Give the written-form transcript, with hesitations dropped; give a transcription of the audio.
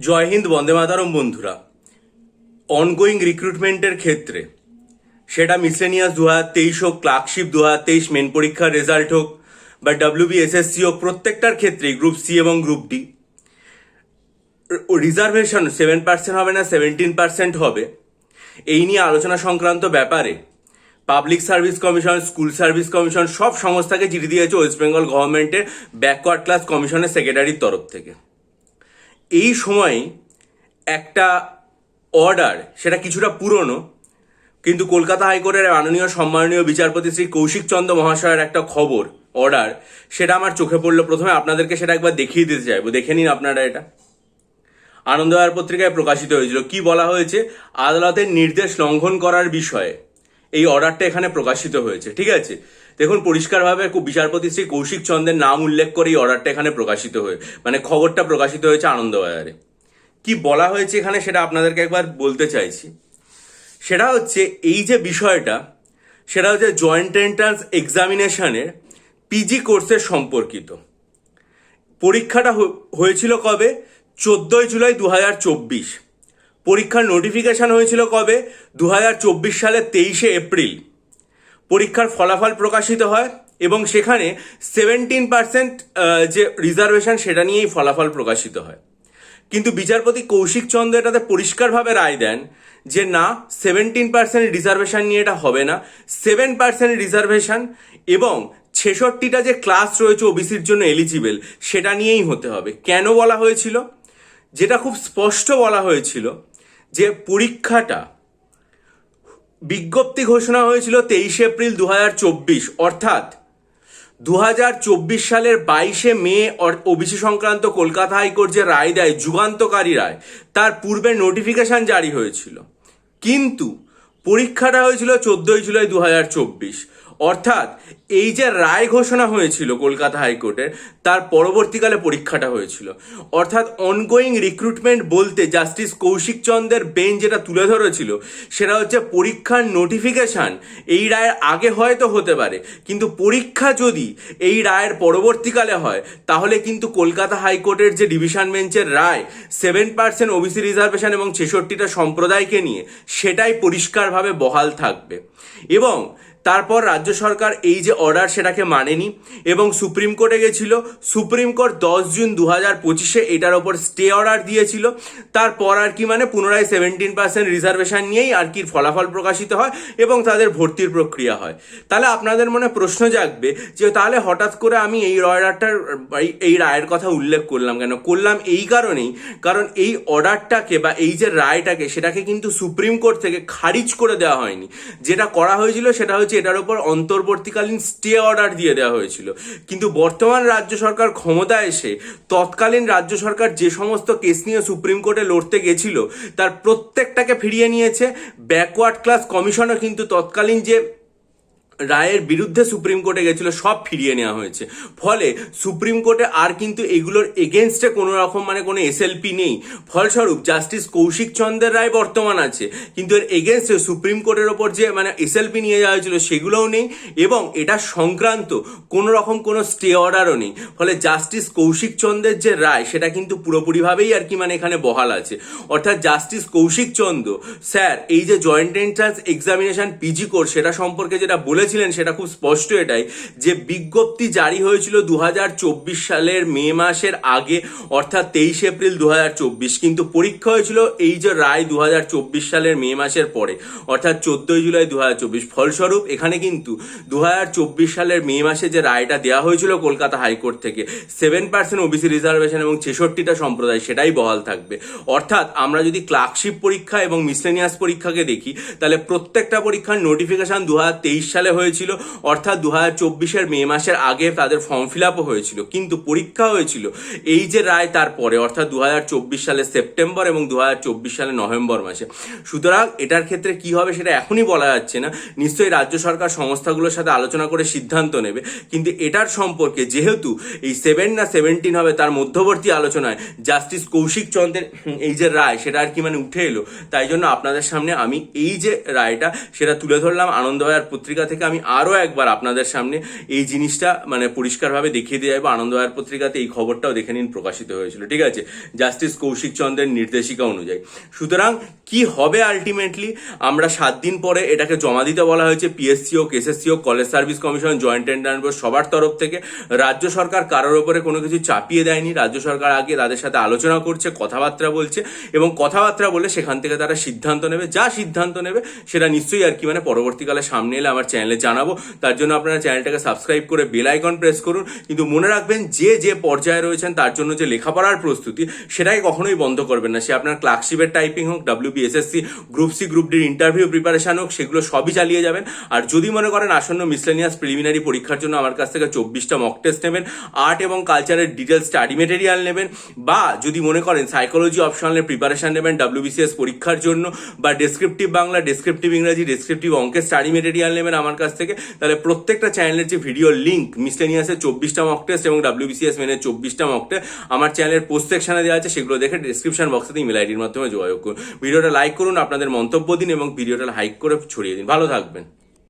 জয় হিন্দ, বন্দে মাতরম বন্ধুরা। অনগোয়িং রিক্রুটমেন্টের ক্ষেত্রে সেটা মিসলেনিয়াস 2023 হোক, ক্লার্কশিপ 2023 মেন পরীক্ষার রেজাল্ট হোক, বা WBSSC হোক, প্রত্যেকটার ক্ষেত্রেই গ্রুপ সি এবং গ্রুপ ডি রিজার্ভেশন 7% হবে না 17% হবে, এই নিয়ে আলোচনা সংক্রান্ত ব্যাপারে public service commission, school service commission সব সংস্থাকে চিঠি দিয়েছে ওয়েস্ট বেঙ্গল গভর্নমেন্টের ব্যাকওয়ার্ড ক্লাস কমিশনের সেক্রেটারির তরফ থেকে। এই সময় একটা অর্ডার, সেটা কিছুটা পুরনো, কিন্তু কলকাতা হাইকোর্টের মাননীয় সম্মাননীয় বিচারপতি শ্রী কৌশিক চন্দ্র মহাশয়ের একটা খবর, অর্ডার, সেটা আমার চোখে পড়লো। প্রথমে আপনাদেরকে সেটা একবার দেখিয়ে দিতে চাইবো, দেখে নিন আপনারা। এটা আনন্দবাজার পত্রিকায় প্রকাশিত হয়েছিল। কি বলা হয়েছে? আদালতের নির্দেশ লঙ্ঘন করার বিষয়ে এই অর্ডারটা এখানে প্রকাশিত হয়েছে। ঠিক আছে, দেখুন পরিষ্কারভাবে বিচারপতি শ্রী কৌশিক চন্দ্রের নাম উল্লেখ করে এই অর্ডারটা এখানে প্রকাশিত হয়ে খবরটা প্রকাশিত হয়েছে আনন্দবাজারে। কি বলা হয়েছে এখানে সেটা আপনাদেরকে একবার বলতে চাইছি। সেটা হচ্ছে এই যে বিষয়টা, সেটা হচ্ছে জয়েন্ট এন্ট্রান্স এক্সামিনেশনের পিজি কোর্সের সম্পর্কিত। পরীক্ষাটা হয়েছিল কবে? 14 জুলাই 2024। পরীক্ষার নোটিফিকেশন হয়েছিল কবে? 2024 সালের 23 এপ্রিল। পরীক্ষার ফলাফল প্রকাশিত হয় এবং সেখানে 17% যে রিজার্ভেশন, সেটা নিয়েই ফলাফল প্রকাশিত হয়। কিন্তু বিচারপতি কৌশিক চন্দ্র এটাতে পরিষ্কারভাবে রায় দেন যে না, 17% রিজার্ভেশন নিয়ে এটা হবে না, 7% রিজার্ভেশন এবং 66টা যে ক্লাস রয়েছে ওবিসির জন্য এলিজিবল, সেটা নিয়েই হতে হবে। কেন বলা হয়েছিল? যেটা খুব স্পষ্ট বলা হয়েছিল যে পরীক্ষাটা, বিজ্ঞপ্তি ঘোষণা হয়েছিল 23 এপ্রিল 2024, অর্থাৎ 2024 সালের 22 মে ওবিসি সংক্রান্ত কলকাতা হাইকোর্ট যে রায় দেয়, যুগান্তকারী রায়, তার পূর্বে নোটিফিকেশন জারি হয়েছিল। কিন্তু পরীক্ষাটা হয়েছিল 14 জুলাই 2024, অর্থাৎ এই যে রায় ঘোষণা হয়েছিল কলকাতা হাইকোর্টের, তার পরবর্তীকালে পরীক্ষাটা হয়েছিল। অর্থাৎ অনগোয়িং রিক্রুটমেন্ট বলতে জাস্টিস কৌশিক চন্দ্রের বেঞ্চ যেটা তুলে ধরেছিল, সেটা হচ্ছে পরীক্ষার নোটিফিকেশন এই রায়ের আগে হয়তো হতে পারে, কিন্তু পরীক্ষা যদি এই রায়ের পরবর্তীকালে হয়, তাহলে কিন্তু কলকাতা হাইকোর্টের যে ডিভিশন বেঞ্চের রায় 7% ওবিসি রিজার্ভেশন এবং 66টা সম্প্রদায়কে নিয়ে, সেটাই পরিষ্কারভাবে বহাল থাকবে। এবং তারপর রাজ্য সরকার এই যে অর্ডার, সেটাকে মানেনি এবং সুপ্রিম কোর্টে গেছিল। সুপ্রিম কোর্ট 10 জুন 2025 এটার ওপর স্টে অর্ডার দিয়েছিল। তারপর আর কি পুনরায় 17% রিজার্ভেশন নিয়েই আর কি ফলাফল প্রকাশিত হয় এবং তাদের ভর্তির প্রক্রিয়া হয়। তাহলে আপনাদের মনে প্রশ্ন জাগবে যে তাহলে হঠাৎ করে আমি এই অর্ডারটার, এই রায়ের কথা উল্লেখ করলাম কেন? করলাম এই কারণেই, কারণ এই অর্ডারটাকে বা এই যে রায়টাকে, সেটাকে কিন্তু সুপ্রিম কোর্ট থেকে খারিজ করে দেওয়া হয়নি। যেটা করা হয়েছিল সেটা হচ্ছে এটার উপর অন্তর্বর্তীকালীন স্টে অর্ডার দিয়ে দেওয়া হয়েছিল। কিন্তু বর্তমান রাজ্য সরকার ক্ষমতা এসে তৎকালীন রাজ্য সরকার যে সমস্ত কেস নিয়ে সুপ্রিম কোর্টে লড়তে গেছিল, তার প্রত্যেকটাকে ফিরিয়ে নিয়েছে। ব্যাকওয়ার্ড ক্লাস কমিশনও কিন্তু তৎকালীন যে রায়ের বিরুদ্ধে সুপ্রিম কোর্টে গেছিল, সব ফিরিয়ে নেওয়া হয়েছে। ফলে সুপ্রিম কোর্টে আর কিন্তু এগুলোর এগেনস্টে কোনো রকম কোনো এসএলপি নেই। ফলস্বরূপ জাস্টিস কৌশিক চন্দ্রের রায় বর্তমান আছে, কিন্তু এর এগেনস্টে সুপ্রিম কোর্টের ওপর যে এসএলপি নিয়ে যাওয়া হয়েছিল, সেগুলোও নেই এবং এটা সংক্রান্ত কোনো রকম কোনো স্টে অর্ডারও নেই। ফলে জাস্টিস কৌশিক চন্দ্রের যে রায়, সেটা কিন্তু পুরোপুরিভাবেই আর কি এখানে বহাল আছে। অর্থাৎ জাস্টিস কৌশিক চন্দ্র স্যার এই যে joint entrance examination PG course, সেটা সম্পর্কে যেটা বলেছিলেন, সেটা খুব স্পষ্ট এটাই যে বিজ্ঞপ্তি জারি হয়েছিল 2024 সালের মে মাসের আগে, অর্থাৎ 23 এপ্রিল 2024, কিন্তু পরীক্ষা হয়েছিল এই যে রায় 2024 সালের মে মাসের পরে, অর্থাৎ 14 জুলাই 2024। ফলস্বরূপ এখানে কিন্তু 2024 সালের মে মাসে যে রায়টা দেওয়া হয়েছিল কলকাতা হাইকোর্ট থেকে, 7% ওবিসি রিজার্ভেশন এবং 66টা সম্প্রদায়, সেটাই বহাল থাকবে। অর্থাৎ আমরা যদি ক্লার্কশিপ পরীক্ষা এবং মিসলেনিয়াস পরীক্ষাকে দেখি, তাহলে প্রত্যেকটা পরীক্ষার নোটিফিকেশন 2023 সালে হয়েছিল, অর্থাৎ 2024 মে মাসের আগে তাদের ফর্ম ফিল আপও হয়েছিল, কিন্তু পরীক্ষা হয়েছিল এই যে রায় তারপরে, অর্থাৎ 2024 সালের সেপ্টেম্বর এবং 2024 সালের নভেম্বর মাসে। সুতরাং এটার ক্ষেত্রে কি হবে সেটা এখনই বলা যাচ্ছে না। নিশ্চয়ই রাজ্য সরকার সংস্থাগুলোর সাথে আলোচনা করে সিদ্ধান্ত নেবে, কিন্তু এটার সম্পর্কে যেহেতু এই 7 না 17 হবে, তার মধ্যবর্তী আলোচনায় জাস্টিস কৌশিক চন্দ্রের এই যে রায়, সেটা আর কি উঠে এলো। তাই জন্য আপনাদের সামনে আমি এই যে রায়টা, সেটা তুলে ধরলাম। আনন্দবাজার পত্রিকা থেকে আমি আরও একবার আপনাদের সামনে এই জিনিসটা মানে পরিষ্কারভাবে দেখিয়ে দিয়ে যাবো। আনন্দবাজার পত্রিকাতে এই খবরটাও দেখে নিন, প্রকাশিত হয়েছিল, ঠিক আছে, জাস্টিস কৌশিক চন্দ্রের নির্দেশিকা অনুযায়ী। সুতরাং কি হবে আলটিমেটলি, আমরা 7 দিন পরে এটাকে জমা দিতে বলা হয়েছে পিএসসি হোক, এসএসসি হোক, college service commission, joint entrance board, সবার তরফ থেকে। রাজ্য সরকার কারোর ওপরে কোনো কিছু চাপিয়ে দেয়নি। রাজ্য সরকার আগে তাদের সাথে আলোচনা করছে, কথাবার্তা বলছে, এবং কথাবার্তা বলে সেখান থেকে তারা সিদ্ধান্ত নেবে। যা সিদ্ধান্ত নেবে সেটা নিশ্চয়ই আর কি মানে পরবর্তীকালে সামনে এলে আমার চ্যানেলে জানাবো। তার জন্য আপনারা চ্যানেলটাকে সাবস্ক্রাইব করে বেল আইকন প্রেস করুন। কিন্তু মনে রাখবেন, যে যে পর্যায়ে রয়েছেন তার জন্য যে লেখাপড়ার প্রস্তুতি সেটাকে কখনোই বন্ধ করবেন না। সে আপনার ক্লার্কশিপের টাইপিং হোক, WBSSC, গ্রুপ সি, গ্রুপ ডির ইন্টারভিউ প্রিপারেশন হোক, সেগুলো সবই চালিয়ে যাবেন। আর যদি মনে করেন আসন্ন মিসলেনিয়াস প্রিলিমিনারি পরীক্ষার জন্য আমার কাছ থেকে 24টা মক টেস্ট নেবেন, আর্ট এবং কালচারের ডিটেল স্টাডি মেটেরিয়াল নেবেন, বা যদি মনে করেন সাইকোলজি অপশনালের প্রিপারেশন নেবেন WBCS পরীক্ষার জন্য, বা ডেসক্রিপটিভ বাংলা, ডেসক্রিপটিভ ইংরাজি, ডেসক্রিপটিভ অঙ্কের স্টাডি মেটেরিয়াল নেবেন আমার কাছ থেকে, তাহলে প্রত্যেকটা চ্যানেলের যে ভিডিও লিঙ্ক, মিসলেনিয়াসের 24টা মক টেস্ট এবং WBCS মেনের 24টা মক টেস্ট আমার চ্যানেলের পোস্ট সেকশনে দেওয়া আছে, সেগুলো দেখে ডিসক্রিপশন বক্সে ইমেল আইডির মাধ্যমে যোগাযোগ করুন। ভিডিওটা লাইক করুন, আপনাদের মন্তব্য দিন এবং ভিডিওটা লাইক করে ছড়িয়ে দিন। ভালো থাকবেন।